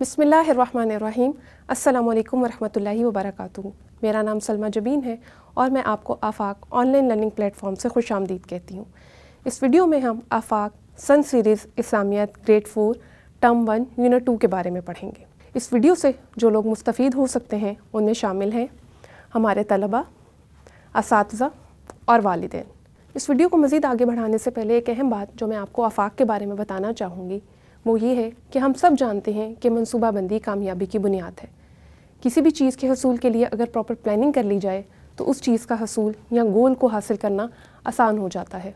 बिस्मिल्लाहिर्रहमानिर्रहीम। अस्सलामु अलैकुम वरहमतुल्लाहि वबरकातुहू। मेरा नाम सलमा जबीन है और मैं आपको आफाक ऑनलाइन लर्निंग प्लेटफॉर्म से खुशामदीद कहती हूँ। इस वीडियो में हम आफाक सन सीरीज़ इस्लामियत ग्रेड 4 टर्म 1 यूनिट 2 के बारे में पढ़ेंगे। इस वीडियो से जो लोग मुस्तफ़ीद हो सकते हैं उनमें शामिल हैं हमारे तलबा, असातिज़ा और वालिदैन। इस वीडियो को मज़ीद आगे बढ़ाने से पहले एक अहम बात जो मैं आपको आफाक के बारे में बताना चाहूँगी वो ये है कि हम सब जानते हैं कि मनसूबाबंदी कामयाबी की बुनियाद है। किसी भी चीज़ के हसूल के लिए अगर प्रॉपर प्लानिंग कर ली जाए तो उस चीज़ का हसूल या गोल को हासिल करना आसान हो जाता है।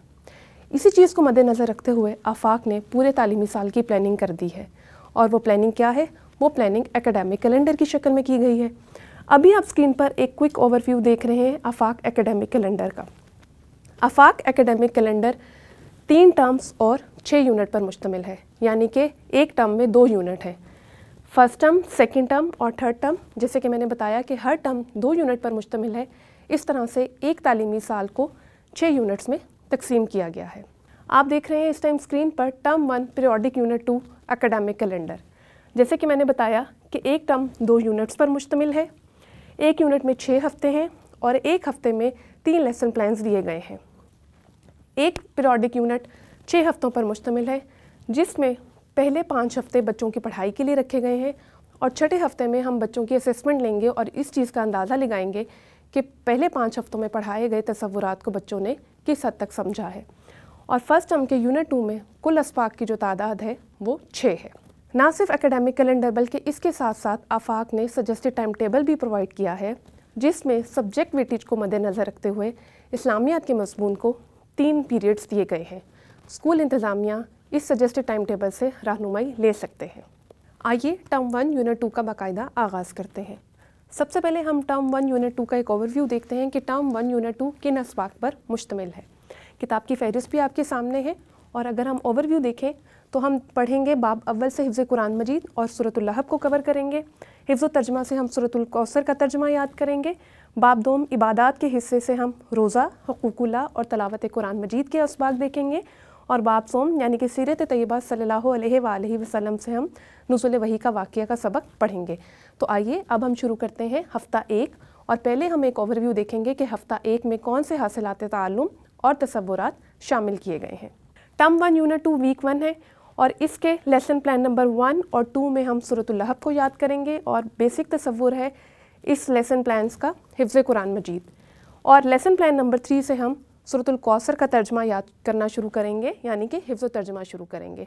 इसी चीज़ को मद्देनज़र रखते हुए आफाक ने पूरे तालीमी साल की प्लानिंग कर दी है। और वो प्लानिंग क्या है? वो प्लानिंग एकेडमिक कैलेंडर की शक्ल में की गई है। अभी आप स्क्रीन पर एक क्विक ओवरव्यू देख रहे हैं आफाक एकेडमिक कैलेंडर का। आफाक एकेडमिक कैलेंडर 3 टर्म्स और 6 यूनिट पर मुश्तमिल है, यानी कि एक टर्म में 2 यूनिट हैं। फर्स्ट टर्म, सेकंड टर्म और थर्ड टर्म। जैसे कि मैंने बताया कि हर टर्म 2 यूनिट पर मुश्तमिल है, इस तरह से एक तालीमी साल को 6 यूनिट्स में तकसीम किया गया है। आप देख रहे हैं इस टाइम स्क्रीन पर term 1 periodic unit 2 academic calendar. जैसे कि मैंने बताया कि एक टर्म 2 यूनिट्स पर मुश्तमिल है। एक यूनिट में 6 हफ्ते हैं और एक हफ्ते में 3 लेसन प्लान्स दिए गए हैं। एक पीरियोडिक यूनिट 6 हफ्तों पर मुश्तमिल है, जिसमें पहले 5 हफ्ते बच्चों की पढ़ाई के लिए रखे गए हैं और छठे हफ्ते में हम बच्चों की असेसमेंट लेंगे और इस चीज़ का अंदाज़ा लगाएंगे कि पहले 5 हफ्तों में पढ़ाए गए तसव्वुरात को बच्चों ने किस हद तक समझा है। और फर्स्ट टर्म के यूनिट 2 में कुल अस्पाक की जो तादाद है वो 6 है। ना सिर्फ एकेडमिक कैलेंडर बल्कि इसके साथ साथ आफाक ने सजेस्टेड टाइम टेबल भी प्रोवाइड किया है, जिसमें सब्जेक्ट वेटेज को मद्देनज़र रखते हुए इस्लामियात के मज़मून को 3 पीरियड्स दिए गए हैं। स्कूल इंतज़ामिया इस सजेस्टेड टाइम टेबल से रहनुमाई ले सकते हैं। आइए टर्म 1 यूनिट 2 का बाकायदा आगाज़ करते हैं। सबसे पहले हम टर्म 1 यूनिट 2 का एक ओवरव्यू देखते हैं कि टर्म 1 यूनिट 2 किन अस्बाक पर मुश्तमिल है। किताब की फ़हरिस्त भी आपके सामने है और अगर हम ओवरव्यू देखें तो हम पढ़ेंगे बाब अव्वल से हिफ्ज़ कुरान मजीद और सूरतुल लहब को कवर करेंगे। हिफ्ज़ तर्जमा से हम सूरतुल कौसर का तर्जमा याद करेंगे। बाब दोम इबादात के हिस्से से हम रोज़ा, हुकूकुल्लाह और तलावत कुरान मजीद के अस्बाक देखेंगे। और बाब सोम यानी कि सीरत तय्यबा सल्लल्लाहु अलैहि वसल्लम से हम नुज़ुल वही का वाक़या का सबक पढ़ेंगे। तो आइए अब हम शुरू करते हैं हफ़्ता 1 और पहले हम एक ओवरव्यू देखेंगे कि हफ़्ता 1 में कौन से हासिलात ताल्लुम और तसव्वुरात शामिल किए गए हैं। टर्म 1 यूनिट 2 वीक 1 है और इसके लेसन प्लान नंबर 1 और 2 में हम सूरतुल लहब को याद करेंगे और बेसिक तसव्वुर है इस लेसन प्लान्स का हिफ्ज़ कुरान मजीद। और लेसन प्लान नंबर 3 से हम सूरतुल कौसर का तर्जमा याद करना शुरू करेंगे, यानी कि हिफ्ज़ तर्जमा शुरू करेंगे।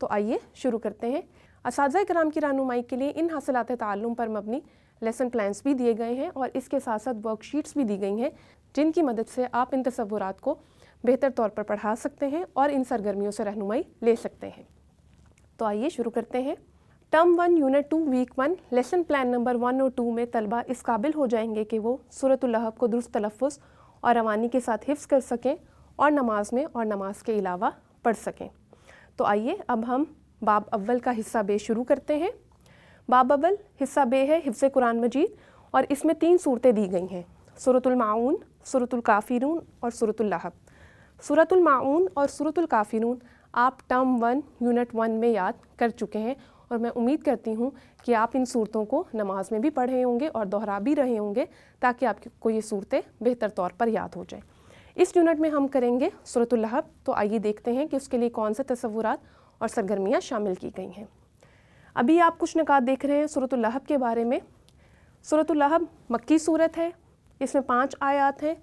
तो आइए शुरू करते हैं। असातिज़ा कराम की रहनुमाई के लिए इन हासिलात ताल्लुम पर मबनी लेसन प्लान्स भी दिए गए हैं और इसके साथ साथ वर्कशीट्स भी दी गई हैं, जिनकी मदद से आप इन तसव्वुरात को बेहतर तौर पर पढ़ा सकते हैं और इन सरगर्मियों से रहनुमाई ले सकते हैं। तो आइए शुरू करते हैं। Term 1 unit 2 week 1 lesson plan number 1 और 2 में तलबा इस काबिल हो जाएंगे कि वो सूरतुल लहब को दुरुस्त तलफ़्फ़ुज़ और रवानी के साथ हिफ्ज़ कर सकें और नमाज में और नमाज के अलावा पढ़ सकें। तो आइए अब हम बाब अव्वल का हिस्सा बे शुरू करते हैं। बाब अव्वल हिस्सा बे है हिफ्ज़ कुरान मजीद और इसमें 3 सूरतें दी गई हैं, सूरतुल माऊन, सूरतुल काफ़िरून और सूरतुल लहब। सूरतुल माऊन और सूरतुल काफ़िरून आप टर्म 1 यूनिट 1 में याद कर चुके हैं और मैं उम्मीद करती हूँ कि आप इन सूरतों को नमाज में भी पढ़े होंगे और दोहरा भी रहे होंगे ताकि आपको ये सूरतें बेहतर तौर पर याद हो जाएं। इस यूनिट में हम करेंगे सूरतुल लहब। तो आइए देखते हैं कि उसके लिए कौन से तसव्वुरात और सरगर्मियाँ शामिल की गई हैं। अभी आप कुछ निकात देख रहे हैं सूरतुल लहब के बारे में। सूरतुल लहब मक्की सूरत है, इसमें 5 आयात हैं।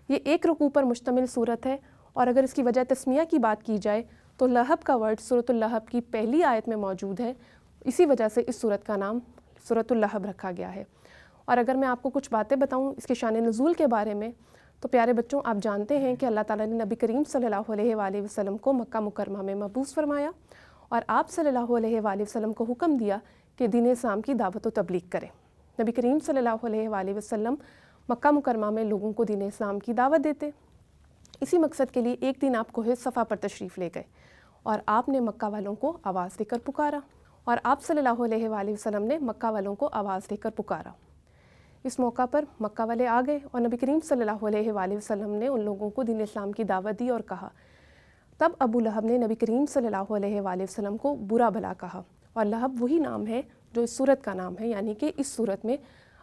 ये एक रुकू पर मुश्तमिल सूरत है और अगर इसकी वजह तस्मिया की बात की जाए तो लहब का वर्ड सूरतुल लहब की पहली आयत में मौजूद है, इसी वजह से इस सूरत का नाम सूरतुल लहब रखा गया है। और अगर मैं आपको कुछ बातें बताऊं इसके शान नुज़ूल के बारे में तो प्यारे बच्चों, आप जानते हैं कि अल्लाह ताला ने नबी करीम सल्लल्लाहु अलैहि वसल्लम को मक्का मुकर्रमा में मबूस फरमाया और आप सल्लल्लाहु अलैहि वसल्लम को हुक्म दिया कि दीन इस्लाम की दावत व तबलीग करें। नबी करीम सल्लल्लाहु अलैहि वसल्लम मक्का मुकर्रमा में लोगों को दीन इस्लाम की दावत देते। इसी मकसद के लिए एक दिन आप कोहे सफ़ा पर तशरीफ़ ले गए और आपने मक्का वालों को आवाज़ देकर पुकारा और आप सल्लल्लाहु अलैहि वसल्लम ने मक्का वालों को आवाज़ देकर पुकारा। इस मौका पर मक्का वाले आ गए और नबी करीम सल्लल्लाहु अलैहि वसल्लम ने उन लोगों को दीन इस्लाम की दावत दी और कहा। तब अबू लहब ने नबी करीम सल्लल्लाहु अलैहि वसल्लम को बुरा भला कहा और लहब वही नाम है جو اس صورت کا نام ہے، یعنی کہ اس صورت میں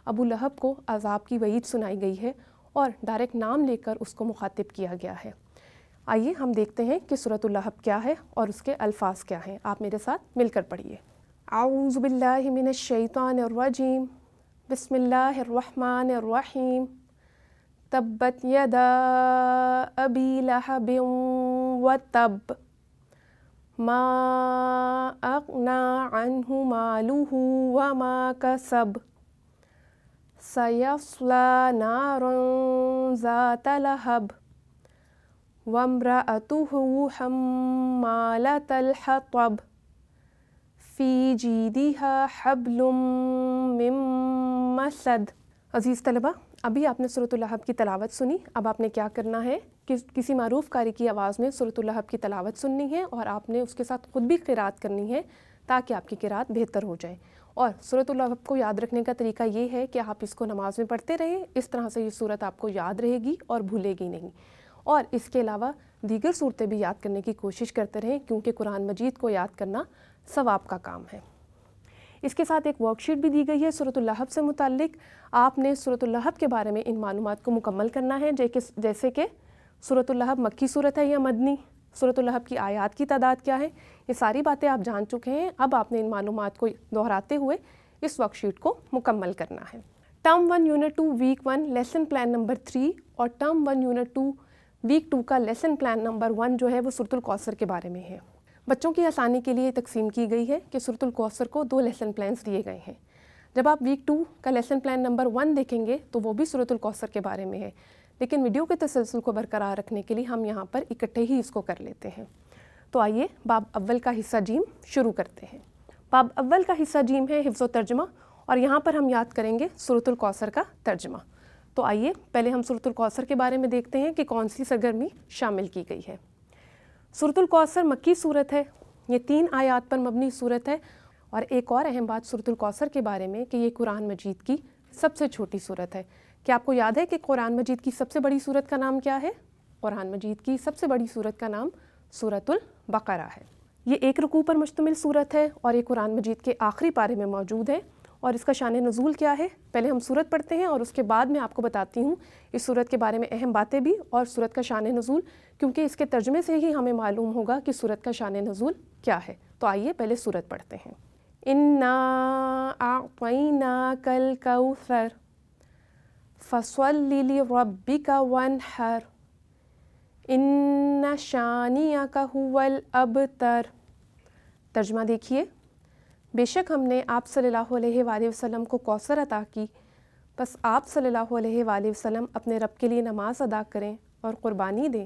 ابو لہب کو عذاب کی وعید سنائی گئی ہے اور ڈائریکٹ نام لے کر اس کو مخاطب کیا گیا ہے۔ آئیے ہم دیکھتے ہیں کہ سورۃ اللہب کیا ہے اور اس کے الفاظ کیا ہیں۔ آپ میرے ساتھ مل کر پڑھیے۔ اعوذ باللہ من الشیطان الرجیم، بسم اللہ الرحمن الرحیم، تبت یدا ابی لہب وتب، ما اغنی عنہ مالہ وما کسب، سیصلی نارا ذات لہب، وامرأتہ حمالۃ الحطب، فی جیدہا حبل من مسد۔ عزیز طلبہ، ابھی آپ نے سورۃ اللہب کی تلاوت سنی۔ اب آپ نے کیا کرنا ہے کہ کسی معروف قاری کی آواز میں سورۃ اللہب کی تلاوت سننی ہے اور آپ نے اس کے ساتھ خود بھی قرات کرنی ہے تاکہ آپ کی قرات بہتر ہو جائے۔ اور سورۃ اللہب کو یاد رکھنے کا طریقہ یہ ہے کہ آپ اس کو نماز میں پڑھتے رہیں، اس طرح سے یہ سورت آپ کو یاد رہے گی اور بھولے گی نہیں۔ اور اس کے علاوہ دیگر صورتیں بھی یاد کرنے کی کوشش کرتے رہیں، کیونکہ قرآن مجید کو یاد کرنا ثواب کا کام ہے۔ اس کے ساتھ ایک ورک شیٹ بھی دی گئی ہے سورۃ اللہب سے متعلق۔ آپ نے سورۃ اللہب کے بارے میں ان معلومات کو مکمل کرنا ہے، جیسے کہ سورۃ اللہب مکی صورت ہے یا مدنی، سورۃ اللہب کی آیات کی تعداد کیا ہے، یہ ساری باتیں آپ جان چکے ہیں۔ اب آپ نے ان معلومات کو دہراتے ہوئے اس ورک شیٹ کو مکمل کرنا ہے۔ Term 1 unit 2 week 1 lesson plan number 3 اور ٹرم 1 یونٹ 2 ویک 2 کا لیسن پلان نمبر 1 جو ہے وہ سورۃ الکوثر کے بارے میں ہے۔ بچوں کی آسانی کے لیے تقسیم کی گئی ہے کہ سورۃ الکوثر کو 2 لیسن پلانز دیے گئے ہیں۔ جب آپ ویک 2 کا لیسن پلان نمبر 1 دیکھیں گے تو وہ بھی سورۃ الکوثر کے بارے میں ہے، لیکن ویڈیو کے تسلسل کو برقرار رکھنے کے لیے ہم یہاں پر اکٹھے ہی اس کو کر لیتے ہیں۔ تو آئیے باب اول کا حصہ جیم شروع کرتے ہیں۔ باب اول کا حصہ جیم ہے حفظ و ترجمہ، اور یہاں پر ہم یاد کریں گے سورۃ الکوثر کا ترجمہ۔ تو آئیے پہلے ہم سورۃ الکوثر کے بارے میں دیکھتے ہیں کہ کون سی سرگرمی شامل کی گئی ہے۔ سورۃ الکوثر مکی صورت ہے، یہ 3 آیات پر مبنی صورت ہے، اور ایک اور اہم بات سورۃ الکوثر کے بارے میں کہ یہ قرآن مجید کی سب سے چھوٹی صورت ہے۔ کیا آپ کو یاد ہے کہ قرآن مجید کی سب سے بڑی صورت کا نام کیا ہے؟ قرآن مجید کی سب سے بڑی صورت کا نام سورۃ البقرہ ہے۔ یہ 1 رکوع پر مشتمل صورت ہے اور یہ قرآن مجید کے آخری پارے میں موجود ہے۔ اور اس کا شان نزول کیا ہے؟ پہلے ہم صورت پڑھتے ہیں اور اس کے بعد میں آپ کو بتاتی ہوں اس صورت کے بارے میں اہم باتیں بھی اور صورت کا شان نزول، کیونکہ اس کے ترجمے سے ہی ہمیں معلوم ہوگا کہ صورت کا شان نزول کیا ہے۔ تو آئیے پہلے صورت پڑھتے ہیں۔ اِنَّا أَعْطَيْنَاكَ الْكَوْثَرَ فَصَلِّ لِرَبِّكَ وَانْحَرْ إِنَّ شَانِئَكَ هُوَ الْأَبْتَرُ۔ ترجمہ دیکھیے، بے شک ہم نے آپ صلی اللہ علیہ وآلہ وسلم کو کوثر عطا کی، بس آپ صلی اللہ علیہ وآلہ وسلم اپنے رب کے لیے نماز ادا کریں اور قربانی دیں۔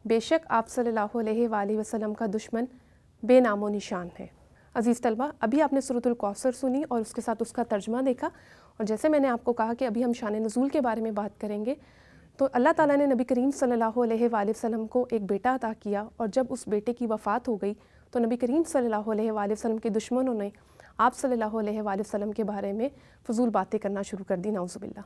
بے شک آپ صلی اللہ علیہ وآلہ وسلم کا دشمن بے نام و نشان ہے۔ عزیز طلبہ، ابھی آپ نے سورۃ الکوثر سنی اور اس کے ساتھ اس کا ترجمہ دیکھا، اور جیسے میں نے آپ کو کہا کہ ابھی ہم شان نزول کے بارے میں بات کریں گے، تو اللہ تعالیٰ نے نبی کریم صلی اللہ علیہ وآلہ وسلم کو ایک بیٹا عطا کیا، اور جب اس بیٹے کی وفات ہو گئی تو نبی کریم صلی اللہ علیہ وآلہ وسلم کے دشمنوں نے آپ صلی اللہ علیہ وآلہ وسلم کے بارے میں فضول باتیں کرنا شروع کر دی، نعوذ باللہ۔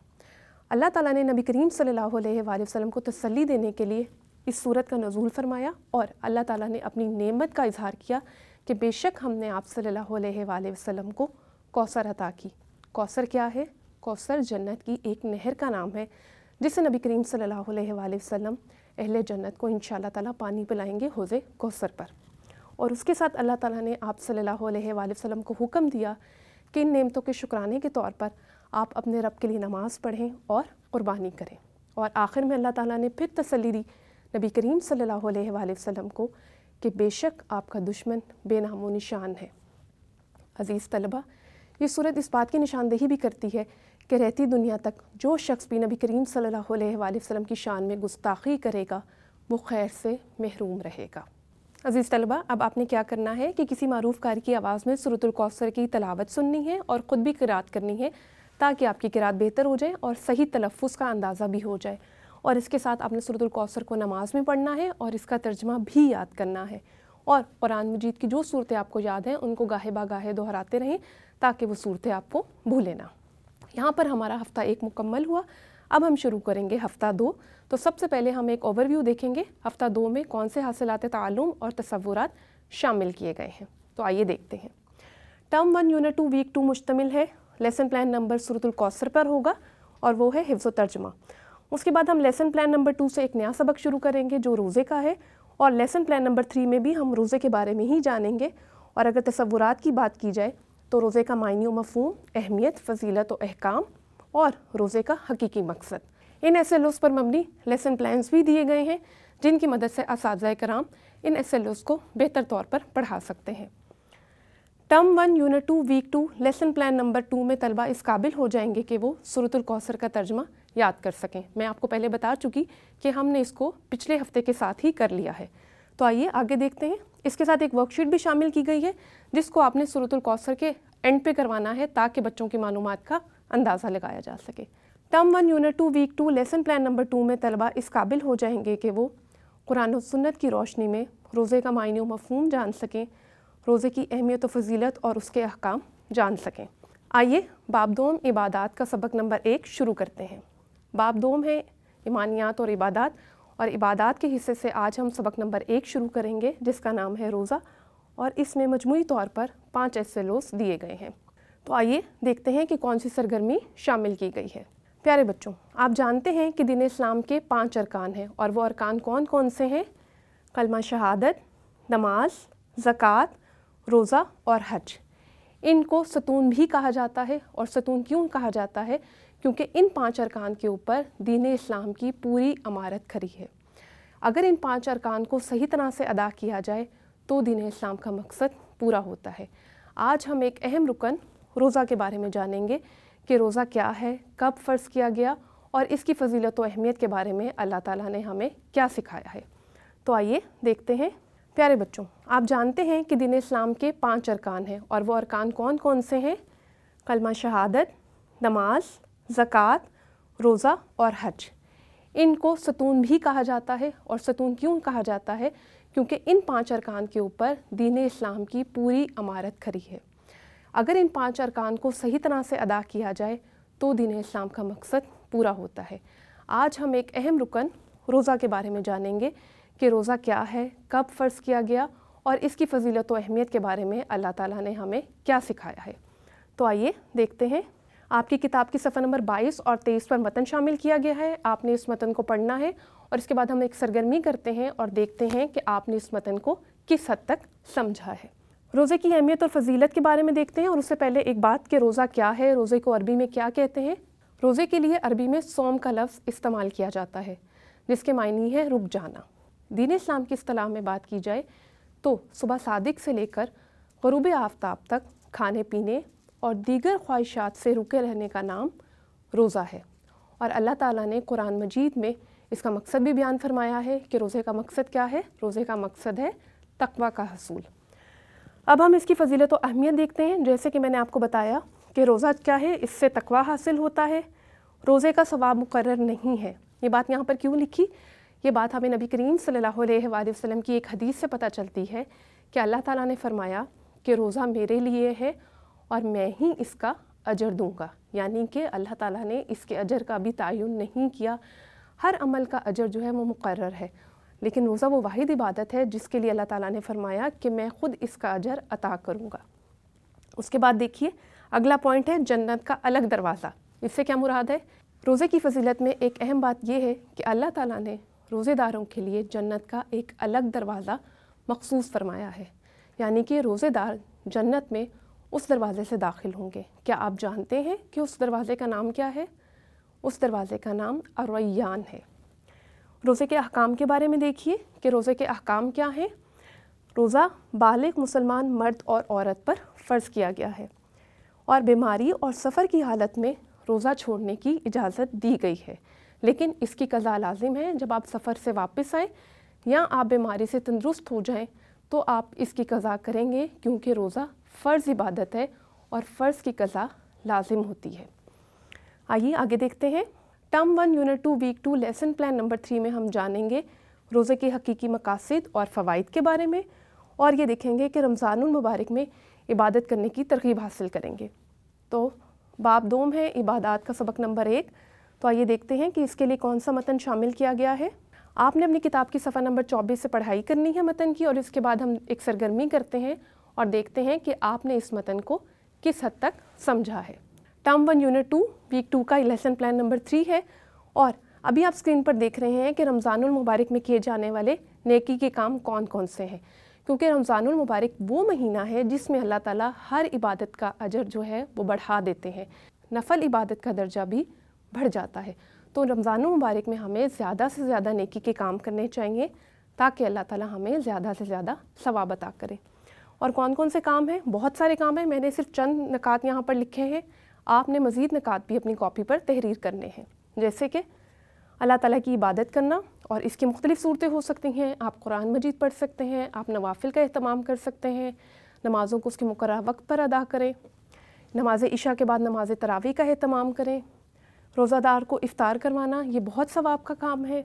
اللہ تعالیٰ نے نبی کریم صلی اللہ علیہ وآلہ وسلم کو تسلی دینے کے لیے اس صورت کا نزول فرمایا، اور اللہ تعالیٰ نے اپنی نعمت کا اظہار کیا کہ بے شک ہم نے آپ صلی اللہ علیہ وآلہ وسلم کو کوثر عطا کی۔ کوثر کیا ہے؟ کوثر جنت کی ایک نہر کا نام ہے، جسے نبی کریم صلی اللہ علیہ وآلہ وسلم اہل جنت کو انشاءاللہ تعالیٰ پانی پلائیں گے حوض کوثر پر۔ اور اس کے ساتھ اللہ تعالیٰ نے آپ صلی اللہ علیہ وآلہ وسلم کو حکم دیا کہ ان نعمتوں کے شکرانے کے طور پر آپ اپنے رب کے لیے نماز پڑھیں اور قربانی کریں۔ اور آخر میں اللہ تعالیٰ نے پھر تسلی دی نبی کریم صلی اللہ علیہ وآلہ وسلم کو کہ بے شک آپ کا دشمن بے نام و نشان ہے۔ عزیز طلبہ، یہ صورت اس بات کی نشاندہی بھی کرتی ہے کہ رہتی دنیا تک جو شخص بھی نبی کریم صلی اللہ علیہ وآلہ وسلم کی شان میں گستاخی کرے گا وہ خیر سے محروم رہے گا۔ عزیز طلبہ، اب آپ نے کیا کرنا ہے کہ کسی معروف قاری کی آواز میں سورۃ الکوثر کی تلاوت سننی ہے اور خود بھی قرات کرنی ہے تاکہ آپ کی قرات بہتر ہو جائے اور صحیح تلفظ کا اندازہ بھی ہو جائے۔ اور اس کے ساتھ آپ نے سورۃ الکوثر کو نماز میں پڑھنا ہے اور اس کا ترجمہ بھی یاد کرنا ہے، اور قرآن مجید کی جو صورتیں آپ کو یاد ہیں ان کو گاہے باگاہے دہراتے رہیں تاکہ وہ صورتیں آپ کو بھولیں نہ۔ یہاں پر ہمارا ہفتہ 1 مکمل ہوا۔ اب ہم شروع کریں گے ہفتہ 2۔ تو سب سے پہلے ہم ایک اوور ویو دیکھیں گے ہفتہ 2 میں کون سے حاصلات تعلم اور تصورات شامل کیے گئے ہیں۔ تو آئیے دیکھتے ہیں۔ टर्म 1 यूनिट 2 वीक 2 मुश्तमिल है लेसन प्लान नंबर सूरतुल कौसर पर होगा और वो है हिफ्ज़ व तर्जुमा। उसके बाद हम लेसन प्लान नंबर 2 से एक नया सबक शुरू करेंगे जो रोज़े का है, और लेसन प्लान नंबर 3 में भी हम रोज़े के बारे में ही जानेंगे। और अगर तसव्वुरात की बात की जाए तो रोज़े का मायने व मफ़हूम, अहमियत, फ़जीलत व अहकाम और रोज़े का हकीकी मकसद, इन SLOs पर मबनी लेसन प्लान्स भी दिए गए हैं जिनकी मदद से असातिज़ा कराम इन SLOs को बेहतर तौर पर पढ़ा सकते हैं। Term 1 unit 2 week 2 lesson plan number 2 में तलबा इस काबिल हो जाएंगे कि वो सूरतुल कौसर का तर्जुमा याद कर सकें। मैं आपको पहले बता चुकी कि हमने इसको पिछले हफ्ते के साथ ही कर लिया है। तो आइए आगे देखते हैं। इसके साथ एक वर्कशीट भी शामिल की गई है जिसको आपने सूरतुल कौसर के एंड पे करवाना है ताकि बच्चों की मालूमात का अंदाज़ा लगाया जा सके। Term 1 unit 2 week 2 lesson plan number 2 में तलबा इस काबिल हो जाएंगे कि वो कुरान और सुन्नत की रोशनी में रोज़े का मायने व मफ़हूम जान सकें, रोज़े की अहमियत व फ़जीलत और उसके अहकाम जान सकें। आइए बाब दोम इबादात का सबक नंबर 1 शुरू करते हैं। बाब दोम है ईमानियात और इबादात, और इबादात के हिस्से से आज हम सबक नंबर 1 शुरू करेंगे जिसका नाम है रोज़ा, और इसमें मजमूई तौर पर 5 SLOs दिए गए हैं। तो आइए देखते हैं कि कौन सी सरगर्मी शामिल की गई है। प्यारे बच्चों, आप जानते हैं कि दीन इस्लाम के 5 अरकान हैं, और वो अरकान कौन कौन से हैं? कलमा शहादत, नमाज, ज़कात, रोज़ा और हज। इनको सतून भी कहा जाता है, और सतून क्यों कहा जाता है? क्योंकि इन 5 अरकान के ऊपर दीन इस्लाम की पूरी इमारत खड़ी है। अगर इन 5 अरकान को सही तरह से अदा किया जाए तो दीन इस्लाम का मकसद पूरा होता है। आज हम एक अहम रुकन रोज़ा के बारे में जानेंगे कि रोज़ा क्या है, कब फ़र्ज़ किया गया, और इसकी फ़जीलत व अहमियत के बारे में अल्लाह ताला ने हमें क्या सिखाया है। तो आइए देखते हैं। प्यारे बच्चों, आप जानते हैं कि दीन इस्लाम के 5 अरकान हैं, और वो अरकान कौन कौन से हैं? कलमा शहादत, नमाज, ज़कात, रोज़ा और हज। इनको सतून भी कहा जाता है, और सतून क्यों कहा जाता है? क्योंकि इन 5 अरकान के ऊपर दीन इस्लाम की पूरी इमारत खड़ी है। अगर इन 5 अरकान को सही तरह से अदा किया जाए तो दीन इस्लाम का मकसद पूरा होता है। आज हम एक अहम रुकन रोज़ा के बारे में जानेंगे कि रोज़ा क्या है, कब फ़र्ज़ किया गया, और इसकी फ़जीलत व अहमियत के बारे में अल्लाह ताला ने हमें क्या सिखाया है। तो आइए देखते हैं। आपकी किताब की सफ़ा नंबर 22 और 23 पर मतन शामिल किया गया है। आपने इस मतन को पढ़ना है, और इसके बाद हम एक सरगर्मी करते हैं और देखते हैं कि आपने इस मतन को किस हद तक समझा है। रोज़े की अहमियत और फ़जीलत के बारे में देखते हैं, और उससे पहले एक बात कि रोज़ा क्या है, रोज़े को अरबी में क्या कहते हैं। रोज़े के लिए अरबी में सोम का लफ्ज़ इस्तेमाल किया जाता है जिसके मायने है रुक जाना। दीन इस्लाम की इस्तिलाह में बात की जाए तो सुबह सादिक से लेकर ग़ुरूब आफ्ताब तक खाने पीने और दीगर ख्वाहिशात से रुके रहने का नाम रोज़ा है। और अल्लाह ताला ने कुरान मजीद में इसका मकसद भी बयान फरमाया है कि रोज़े का मकसद क्या है। रोज़े का मकसद है तक़वा का हसूल। अब हम इसकी फ़जीलत व अहमियत देखते हैं। जैसे कि मैंने आपको बताया कि रोज़ा क्या है, इससे तक़वा हासिल होता है। रोज़े का सवाब मुकर्रर नहीं है। ये बात यहाँ पर क्यों लिखी? ये बात हमें नबी करीम सल्लल्लाहु अलैहि वसल्लम की एक हदीस से पता चलती है कि अल्लाह ताला ने फरमाया कि रोज़ा मेरे लिए है और मैं ही इसका अजर दूँगा। यानी कि अल्लाह ताला ने इसके अजर का भी तयन नहीं किया। हर अमल का अजर जो है वो मुकर्रर है, लेकिन रोज़ा वो वाहिद इबादत है जिसके लिए अल्लाह ताला ने फरमाया कि मैं ख़ुद इसका अजर अता करूँगा। उसके बाद देखिए अगला पॉइंट है जन्नत का अलग दरवाज़ा। इससे क्या मुराद है? रोज़े की फ़जीलत में एक अहम बात यह है कि अल्लाह ताला ने रोज़ेदारों के लिए जन्नत का एक अलग दरवाज़ा मखसूस फरमाया है। यानी कि रोज़ेदार जन्नत में उस दरवाज़े से दाखिल होंगे। क्या आप जानते हैं कि उस दरवाज़े का नाम क्या है? उस दरवाज़े का नाम अर्रय्यान है। रोज़े के अहकाम के बारे में देखिए कि रोज़े के अहकाम क्या हैं। रोज़ा बालिग मुसलमान मर्द और औरत पर फ़र्ज़ किया गया है, और बीमारी और सफ़र की हालत में रोज़ा छोड़ने की इजाज़त दी गई है, लेकिन इसकी कज़ा लाजिम है। जब आप सफ़र से वापस आएँ या आप बीमारी से तंदुरुस्त हो जाएं तो आप इसकी कज़ा करेंगे, क्योंकि रोज़ा फ़र्ज़ इबादत है और फ़र्ज़ की कज़ा लाजिम होती है। आइए आगे देखते हैं। Term 1 unit 2 week 2 lesson plan number 3 में हम जानेंगे रोज़े के हकीकी मकासद और फ़वाइद के बारे में, और ये देखेंगे कि रमज़ानुल मुबारक में इबादत करने की तरग़ीब हासिल करेंगे। तो बाब दोम है इबादात का सबक नंबर 1। तो आइए देखते हैं कि इसके लिए कौन सा मतन शामिल किया गया है। आपने अपनी किताब की सफ़ा नंबर 24 से पढ़ाई करनी है मतन की, और इसके बाद हम एक सरगर्मी करते हैं اور دیکھتے ہیں کہ آپ نے اس متن کو کس حد تک سمجھا ہے۔ ٹرم 1 یونٹ 2 ویک 2 کا لیسن پلان نمبر 3 ہے، اور ابھی آپ اسکرین پر دیکھ رہے ہیں کہ رمضان المبارک میں کیے جانے والے نیکی کے کام کون کون سے ہیں، کیونکہ رمضان المبارک وہ مہینہ ہے جس میں اللہ تعالیٰ ہر عبادت کا اجر جو ہے وہ بڑھا دیتے ہیں، نفل عبادت کا درجہ بھی بڑھ جاتا ہے۔ تو رمضان المبارک میں ہمیں زیادہ سے زیادہ نیکی کے کام کرنے چاہیے تاکہ اللہ تعالیٰ ہمیں زیادہ سے زیادہ ثواب عطا کرے۔ اور کون کون سے کام ہیں؟ بہت سارے کام ہیں، میں نے صرف چند نکات یہاں پر لکھے ہیں، آپ نے مزید نکات بھی اپنی کاپی پر تحریر کرنے ہیں، جیسے کہ اللہ تعالیٰ کی عبادت کرنا، اور اس کی مختلف صورتیں ہو سکتی ہیں۔ آپ قرآن مجید پڑھ سکتے ہیں، آپ نوافل کا اہتمام کر سکتے ہیں، نمازوں کو اس کے مقررہ وقت پر ادا کریں، نماز عشاء کے بعد نماز تراویح کا اہتمام کریں، روزہ دار کو افطار کروانا یہ بہت ثواب کا کام ہے۔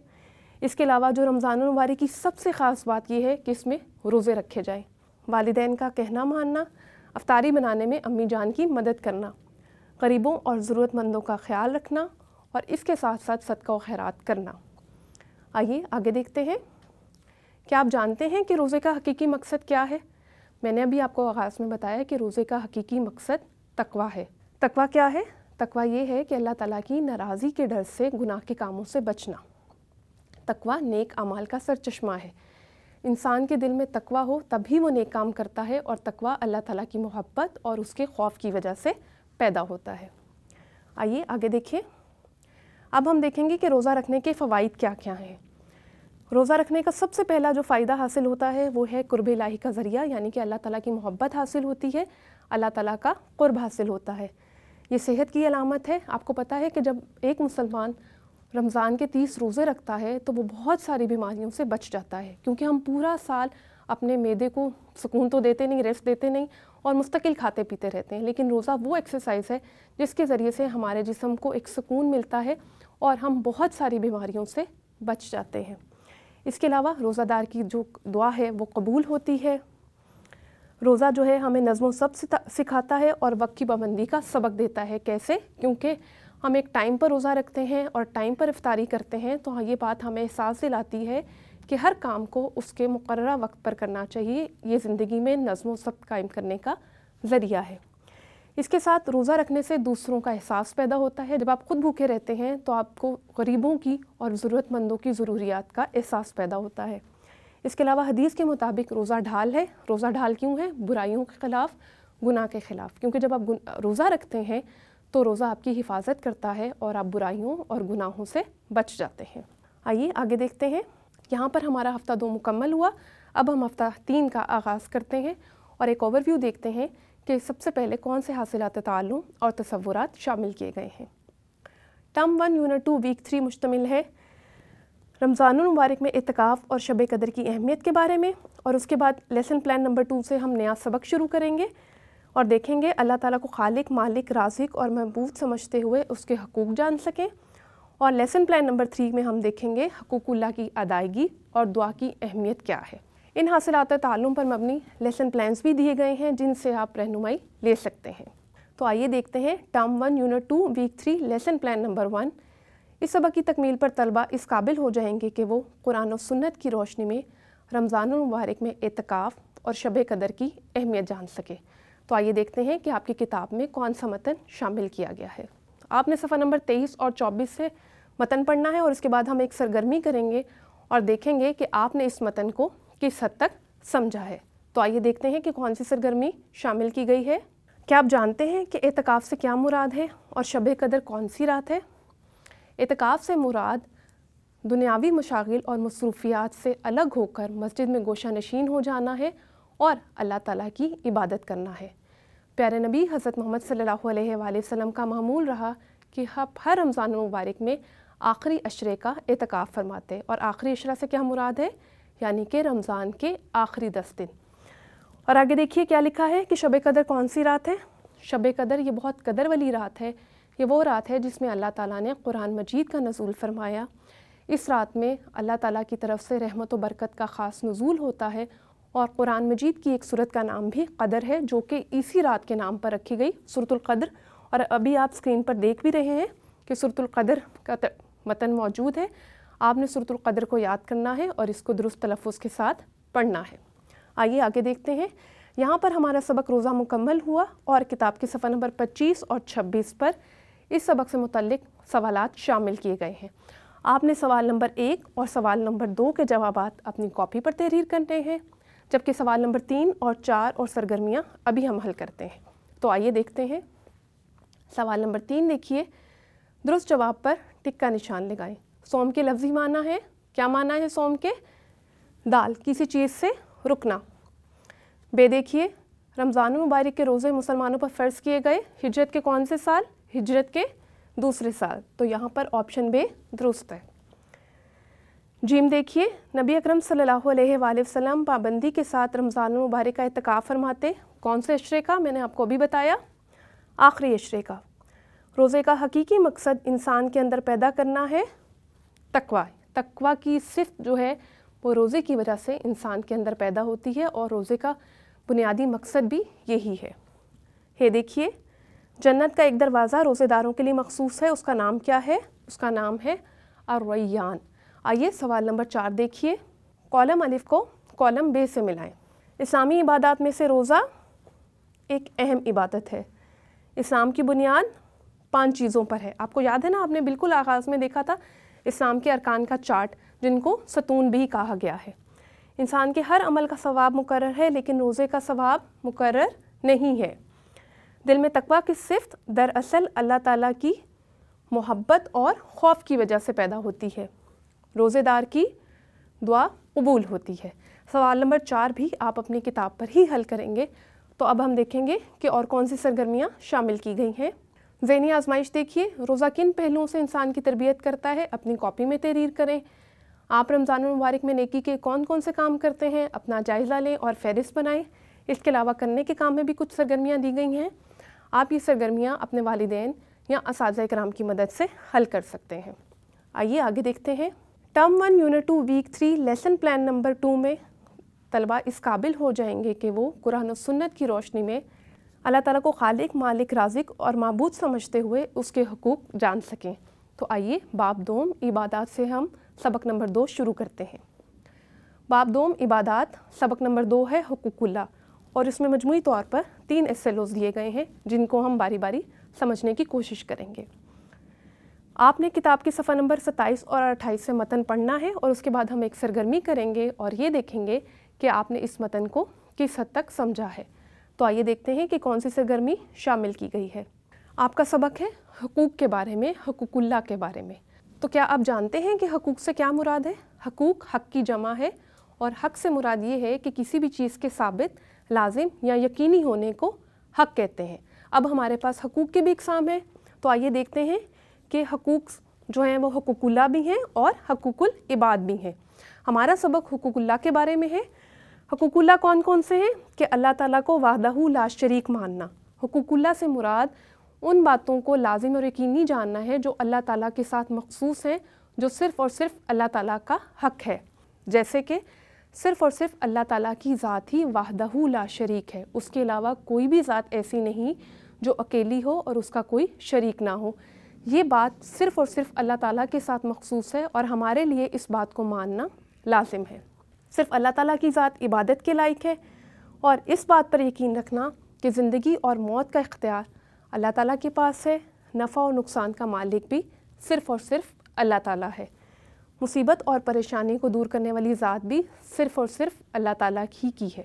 اس کے علاوہ جو رمضان المبارک کی سب سے خاص بات یہ ہے کہ اس میں روزے رکھے جائیں، والدین کا کہنا ماننا، افطاری بنانے میں امی جان کی مدد کرنا، غریبوں اور ضرورت مندوں کا خیال رکھنا، اور اس کے ساتھ ساتھ صدقہ و خیرات کرنا۔ آئیے آگے دیکھتے ہیں۔ کیا آپ جانتے ہیں کہ روزے کا حقیقی مقصد کیا ہے؟ میں نے ابھی آپ کو آغاز میں بتایا کہ روزے کا حقیقی مقصد تقویٰ ہے۔ تقویٰ کیا ہے؟ تقویٰ یہ ہے کہ اللہ تعالیٰ کی ناراضی کے ڈر سے گناہ کے کاموں سے بچنا۔ تقویٰ نیک اعمال کا سرچشمہ ہے۔ انسان کے دل میں تقویٰ ہو تبھی وہ نیک کام کرتا ہے، اور تقویٰ اللہ تعالیٰ کی محبت اور اس کے خوف کی وجہ سے پیدا ہوتا ہے۔ آئیے آگے دیکھیں۔ اب ہم دیکھیں گے کہ روزہ رکھنے کے فوائد کیا کیا ہیں۔ روزہ رکھنے کا سب سے پہلا جو فائدہ حاصل ہوتا ہے وہ ہے قرب الہی کا ذریعہ، یعنی کہ اللہ تعالیٰ کی محبت حاصل ہوتی ہے، اللہ تعالیٰ کا قرب حاصل ہوتا ہے۔ یہ صحت کی علامت ہے۔ آپ کو پتہ ہے کہ جب ایک مسلمان رمضان کے 30 روزے رکھتا ہے تو وہ بہت ساری بیماریوں سے بچ جاتا ہے، کیونکہ ہم پورا سال اپنے معدے کو سکون تو دیتے نہیں، ریسٹ دیتے نہیں، اور مستقل کھاتے پیتے رہتے ہیں، لیکن روزہ وہ ایکسرسائز ہے جس کے ذریعے سے ہمارے جسم کو ایک سکون ملتا ہے اور ہم بہت ساری بیماریوں سے بچ جاتے ہیں۔ اس کے علاوہ روزہ دار کی جو دعا ہے وہ قبول ہوتی ہے۔ روزہ جو ہے ہمیں نظم و ضبط سکھاتا ہے اور وقت کی پابندی کا سبق دیتا ہے۔ کیسے؟ کیونکہ ہم ایک ٹائم پر روزہ رکھتے ہیں اور ٹائم پر افطاری کرتے ہیں، تو یہ بات ہمیں احساس دلاتی ہے کہ ہر کام کو اس کے مقررہ وقت پر کرنا چاہیے۔ یہ زندگی میں نظم و ضبط قائم کرنے کا ذریعہ ہے۔ اس کے ساتھ روزہ رکھنے سے دوسروں کا احساس پیدا ہوتا ہے۔ جب آپ خود بھوکے رہتے ہیں تو آپ کو غریبوں کی اور ضرورت مندوں کی ضروریات کا احساس پیدا ہوتا ہے۔ اس کے علاوہ حدیث کے مطابق روزہ ڈھال ہے۔ روزہ ڈھال کیوں ہے؟ برائیوں کے خلاف، گناہ کے خلاف، کیونکہ جب آپ روزہ رکھتے ہیں تو روزہ آپ کی حفاظت کرتا ہے اور آپ برائیوں اور گناہوں سے بچ جاتے ہیں۔ آئیے آگے دیکھتے ہیں۔ یہاں پر ہمارا ہفتہ 2 مکمل ہوا، اب ہم ہفتہ 3 کا آغاز کرتے ہیں اور ایک اوور ویو دیکھتے ہیں کہ سب سے پہلے کون سے حاصلات تعلم اور تصورات شامل کیے گئے ہیں۔ ٹرم 1 یونٹ 2 ویک 3 مشتمل ہے رمضان المبارک میں اعتکاف اور شب قدر کی اہمیت کے بارے میں، اور اس کے بعد لیسن پلان نمبر 2 سے ہم نیا سبق شروع کریں گے اور دیکھیں گے اللہ تعالیٰ کو خالق، مالک، رازق اور معبود سمجھتے ہوئے اس کے حقوق جان سکیں، اور لیسن پلان نمبر 3 میں ہم دیکھیں گے حقوق اللہ کی ادائیگی اور دعا کی اہمیت کیا ہے۔ ان حاصلات تعلم پر مبنی لیسن پلانز بھی دیے گئے ہیں جن سے آپ رہنمائی لے سکتے ہیں۔ تو آئیے دیکھتے ہیں term 1 unit 2 week 3 lesson plan number 1۔ اس سبق کی تکمیل پر طلبہ اس قابل ہو جائیں گے کہ وہ قرآن و سنت کی روشنی میں رمضان المبارک میں اعتکاف اور شب قدر کی اہمیت جان سکے۔ تو آئیے دیکھتے ہیں کہ آپ کی کتاب میں کون سا متن شامل کیا گیا ہے۔ آپ نے صفحہ نمبر 23 اور 24 سے متن پڑھنا ہے، اور اس کے بعد ہم ایک سرگرمی کریں گے اور دیکھیں گے کہ آپ نے اس متن کو کس حد تک سمجھا ہے۔ تو آئیے دیکھتے ہیں کہ کون سی سرگرمی شامل کی گئی ہے۔ کیا آپ جانتے ہیں کہ اعتکاف سے کیا مراد ہے اور شب قدر کون سی رات ہے؟ اعتکاف سے مراد دنیاوی مشاغل اور مصروفیات سے الگ ہو کر مسجد میں گوشہ نشین ہو جانا ہے اور اللہ تعالیٰ کی عبادت کرنا ہے۔ پیارے نبی حضرت محمد صلی اللہ علیہ وآلہ وسلم کا معمول رہا کہ ہر رمضان المبارک میں آخری عشرے کا اعتکاف فرماتے، اور آخری عشرہ سے کیا مراد ہے؟ یعنی کہ رمضان کے آخری 10 دن۔ اور آگے دیکھیے کیا لکھا ہے کہ شب قدر کون سی رات ہے؟ شب قدر یہ بہت قدر والی رات ہے۔ یہ وہ رات ہے جس میں اللہ تعالیٰ نے قرآن مجید کا نزول فرمایا۔ اس رات میں اللہ تعالیٰ کی طرف سے رحمت و برکت کا خاص نزول ہوتا ہے، اور قرآن مجید کی ایک سورت کا نام بھی قدر ہے جو کہ اسی رات کے نام پر رکھی گئی، سورۃ القدر۔ اور ابھی آپ اسکرین پر دیکھ بھی رہے ہیں کہ سورۃ القدر کا متن موجود ہے۔ آپ نے سورۃ القدر کو یاد کرنا ہے اور اس کو درست تلفظ کے ساتھ پڑھنا ہے۔ آئیے آگے دیکھتے ہیں۔ यहाँ पर हमारा सबक रोज़ा मुकम्मल हुआ और किताब के सफ़ा नंबर 25 और 26 पर इस सबक से मुतल्लिक सवालात शामिल किए गए हैं। आपने सवाल नंबर 1 और सवाल नंबर 2 के जवाबात अपनी कॉपी पर तहरीर करने हैं, जबकि सवाल नंबर 3 और 4 और सरगर्मियाँ अभी हम हल करते हैं। तो आइए देखते हैं। सवाल नंबर 3 देखिए, दुरुस्त जवाब पर टिक का निशान लगाएं। सौम के लफ्ज़ी माना है, क्या माना है सौम के? दाल, किसी चीज़ से रुकना। बे देखिए, रमज़ान मुबारक के रोज़े मुसलमानों पर फ़र्ज़ किए गए हिजरत के कौन से साल? हिजरत के दूसरे साल। तो यहाँ पर ऑप्शन बे दुरुस्त है। जीम देखिए, नबी अकरम सल्लल्लाहु अलैहि वसल्लम पाबंदी के साथ रमज़ान मुबारक का इत्तिकाफ़ फरमाते कौन से अशरे का? मैंने आपको अभी बताया, आखिरी अशरे का। रोज़े का हकीकी मकसद इंसान के अंदर पैदा करना है तकवा। तकवा की सिफ़त जो है वो रोज़े की वजह से इंसान के अंदर पैदा होती है और रोज़े का बुनियादी मकसद भी यही है। ये देखिए, जन्नत का एक दरवाज़ा रोज़ेदारों के लिए मखसूस है, उसका नाम क्या है? उसका नाम है अर्रय्यान। आइए सवाल नंबर 4 देखिए, कॉलम अलिफ को कॉलम बे से मिलाएं। इस्लामी इबादत में से रोज़ा एक अहम इबादत है। इस्लाम की बुनियाद 5 चीज़ों पर है। आपको याद है ना, आपने बिल्कुल आगाज़ में देखा था इस्लाम के अरकान का चार्ट, जिनको सतून भी कहा गया है। इंसान के हर अमल का सवाब मुकर्रर है, लेकिन रोज़े का सवाब मुकर्रर नहीं है। दिल में तकवा की सिफ़त दरअसल अल्लाह ताला की मोहब्बत और खौफ की वजह से पैदा होती है। रोज़ेदार की दुआ कबूल होती है। सवाल नंबर 4 भी आप अपनी किताब पर ही हल करेंगे। तो अब हम देखेंगे कि और कौन सी सरगर्मियाँ शामिल की गई हैं। ज़हनी आजमाइश देखिए, रोज़ा किन पहलुओं से इंसान की तरबियत करता है? अपनी कॉपी में तहरीर करें। आप रमज़ान मुबारक में नेकी के कौन कौन से काम करते हैं? अपना जायज़ा लें और फ़हरिस्त बनाएं। इसके अलावा करने के काम में भी कुछ सरगर्मियाँ दी गई हैं। आप ये सरगर्मियाँ अपने वालिदैन या असातिज़ा किराम की मदद से हल कर सकते हैं। आइए आगे देखते हैं। Term 1 unit 2 week 3 lesson plan number 2 में तलबा इस काबिल हो जाएंगे कि वो कुरान और सुन्नत की रोशनी में अल्लाह ताला को खालिक, मालिक, राज़िक और माबूद समझते हुए उसके हुकूक जान सकें। तो आइए बाब दोम इबादात से हम सबक नंबर 2 शुरू करते हैं। बाब दोम इबादात सबक नंबर 2 है हुकूकुल्लाह, और इसमें मजमूई तौर पर 3 एसएलओज़ दिए गए हैं, जिनको हम बारी बारी समझने की कोशिश करेंगे। आपने किताब के सफ़ा नंबर 27 और 28 से मतन पढ़ना है और उसके बाद हम एक सरगर्मी करेंगे और ये देखेंगे कि आपने इस मतन को किस हद तक समझा है। तो आइए देखते हैं कि कौन सी सरगर्मी शामिल की गई है। आपका सबक है हकूक़ के बारे में, हुकूकुल्लाह के बारे में। तो क्या आप जानते हैं कि हकूक़ से क्या मुराद है? हकूक़ हक़ की जमा है और हक़ से मुराद ये है कि किसी भी चीज़ के साबित, लाजिम या यकीनी होने को हक़ कहते हैं। अब हमारे पास हकूक़ के भी इक़साम हैं, तो आइए देखते हैं कि हकूक़ जो हैं वो हुकूकुल्लाह भी हैं और हकूकुल इबाद भी हैं। हमारा सबक हुकूकुल्लाह के बारे में है। हुकूकुल्लाह कौन कौन से हैं? कि अल्लाह ताला को वहदहू ला शरीक मानना। हुकूकुल्लाह से मुराद उन बातों को लाजिम और यकीनी जानना है जो अल्लाह ताला के साथ मखसूस हैं, जो सिर्फ़ और सिर्फ अल्लाह ताला का हक़ है। जैसे कि सिर्फ़ और सिर्फ अल्लाह ताला की ज़ात ही वहदहू ला शरीक है, उसके अलावा कोई भी ज़ात ऐसी नहीं जो अकेली हो और उसका कोई शरीक ना हो। ये बात सिर्फ़ और सिर्फ अल्लाह ताला के साथ मखसूस है और हमारे लिए इस बात को मानना लाजिम है। सिर्फ़ अल्लाह ताला की ज़ात इबादत के लायक है और इस बात पर यकीन रखना कि ज़िंदगी और मौत का इख्तियार अल्लाह ताला के पास है। नफ़ा और नुकसान का मालिक भी सिर्फ़ और सिर्फ अल्लाह ताला है। मुसीबत और परेशानी को दूर करने वाली ज़ात भी सिर्फ़ और सिर्फ अल्लाह ताला ही की है।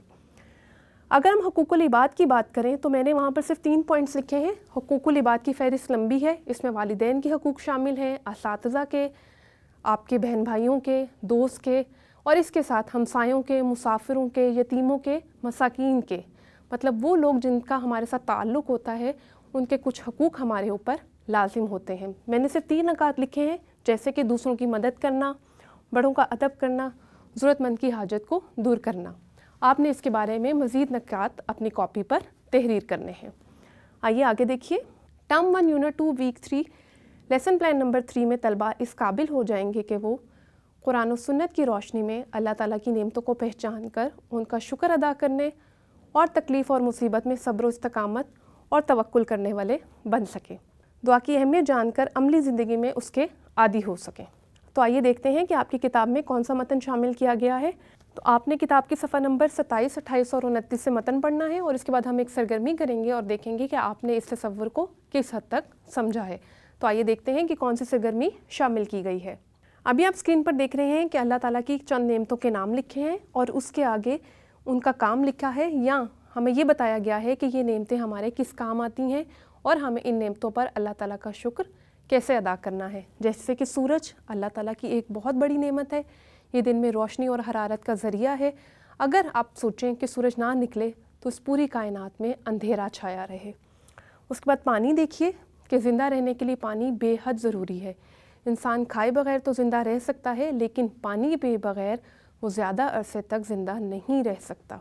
अगर हम हुकूकुल इबाद की बात करें तो मैंने वहाँ पर सिर्फ 3 पॉइंट्स लिखे हैं। हुकूकुल इबाद की फ़हरिस्त लंबी है, इसमें वालिदैन के हकूक़ शामिल हैं, असातिज़ा के, आपके बहन भाइयों के, दोस्त के, और इसके साथ हमसायों के, मुसाफिरों के, यतीमों के, मसाकीन के, मतलब वो लोग जिनका हमारे साथ ताल्लुक़ होता है, उनके कुछ हकूक़ हमारे ऊपर लाजिम होते हैं। मैंने सिर्फ 3 नकात लिखे हैं, जैसे कि दूसरों की मदद करना, बड़ों का अदब करना, ज़रूरतमंद की हाजत को दूर करना। आपने इसके बारे में मज़ीद नकात अपनी कॉपी पर तहरीर करने हैं। आइए आगे देखिए। Term 1 unit 2 week 3 lesson plan number 3 में तलबा इस काबिल हो जाएंगे कि वो कुरान और सुन्नत की रोशनी में अल्लाह ताला की नेमतों को पहचान कर उनका शुक्र अदा करने और तकलीफ़ और मुसीबत में सब्र और इस्तकामत और तवक्कुल करने वाले बन सकें। दुआ की अहमियत जानकर अमली ज़िंदगी में उसके आदी हो सकें। तो आइए देखते हैं कि आपकी किताब में कौन सा मतन शामिल किया गया है। تو آپ نے کتاب کی صفحہ نمبر 27, 28 اور 29 سے متن پڑھنا ہے اور اس کے بعد ہم ایک سرگرمی کریں گے اور دیکھیں گے کہ آپ نے اس تصور کو کس حد تک سمجھا ہے۔ تو آئیے دیکھتے ہیں کہ کون سی سرگرمی شامل کی گئی ہے۔ ابھی آپ اسکرین پر دیکھ رہے ہیں کہ اللہ تعالیٰ کی چند نعمتوں کے نام لکھے ہیں اور اس کے آگے ان کا کام لکھا ہے، یا ہمیں یہ بتایا گیا ہے کہ یہ نعمتیں ہمارے کس کام آتی ہیں اور ہمیں ان نعمتوں پر اللہ تعالیٰ کا شکر کیسے ادا کرنا ہے۔ جیسے کہ سورج اللہ تعالیٰ کی ایک بہت بڑی نعمت ہے، یہ دن میں روشنی اور حرارت کا ذریعہ ہے۔ اگر آپ سوچیں کہ سورج نہ نکلے تو اس پوری کائنات میں اندھیرا چھایا رہے۔ اس کے بعد پانی دیکھیے کہ زندہ رہنے کے لیے پانی بے حد ضروری ہے۔ انسان کھائے بغیر تو زندہ رہ سکتا ہے، لیکن پانی کے بغیر وہ زیادہ عرصے تک زندہ نہیں رہ سکتا۔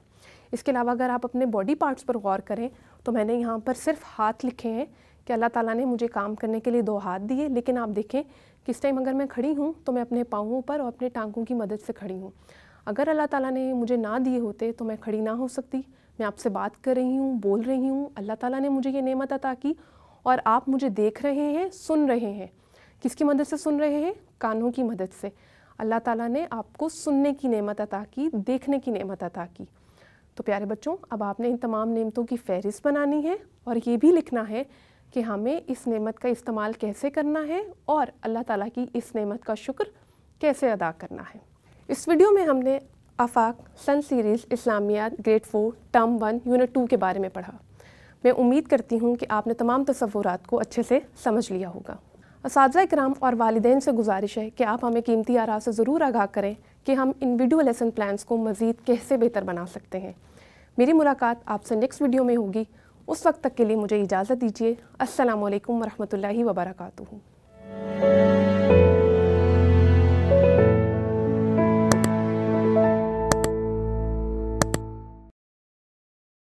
اس کے علاوہ اگر آپ اپنے باڈی پارٹس پر غور کریں تو میں نے یہاں پر صرف ہاتھ لکھے ہیں کہ اللہ تعالیٰ نے مجھے کام کرنے کے لیے 2 ہاتھ دیے، لیکن آپ دیکھیں کہ اس ٹائم اگر میں کھڑی ہوں تو میں اپنے پاؤں پر اور اپنے ٹانگوں کی مدد سے کھڑی ہوں۔ اگر اللہ تعالیٰ نے مجھے نہ دیے ہوتے تو میں کھڑی نہ ہو سکتی۔ میں آپ سے بات کر رہی ہوں، بول رہی ہوں، اللہ تعالیٰ نے مجھے یہ نعمت عطا کی اور آپ مجھے دیکھ رہے ہیں، سن رہے ہیں۔ کس کی مدد سے سن رہے ہیں؟ کانوں کی مدد سے۔ اللہ تعالیٰ نے آپ کو سننے کی نعمت عطا کی، دیکھنے کی نعمت عطا کی۔ تو پیارے بچوں، اب آپ نے ان تمام نعمتوں کی فہرست بنانی ہے اور یہ بھی لکھنا ہے کہ ہمیں اس نعمت کا استعمال کیسے کرنا ہے اور اللہ تعالیٰ کی اس نعمت کا شکر کیسے ادا کرنا ہے۔ اس ویڈیو میں ہم نے آفاق سن سیریز اسلامیات گریڈ 4 ٹرم 1 یونٹ 2 کے بارے میں پڑھا۔ میں امید کرتی ہوں کہ آپ نے تمام تصورات کو اچھے سے سمجھ لیا ہوگا۔ اساتذہ کرام اور والدین سے گزارش ہے کہ آپ ہمیں قیمتی آراء سے ضرور آگاہ کریں کہ ہم ان ویڈیو لیسن پلانس کو مزید کیسے بہتر بنا سکتے ہیں۔ میری ملاقات آپ سے نیکسٹ ویڈیو میں ہوگی۔ اس وقت تک کے لیے مجھے اجازت دیجیے۔ السلام علیکم ورحمۃ اللہ وبرکاتہ۔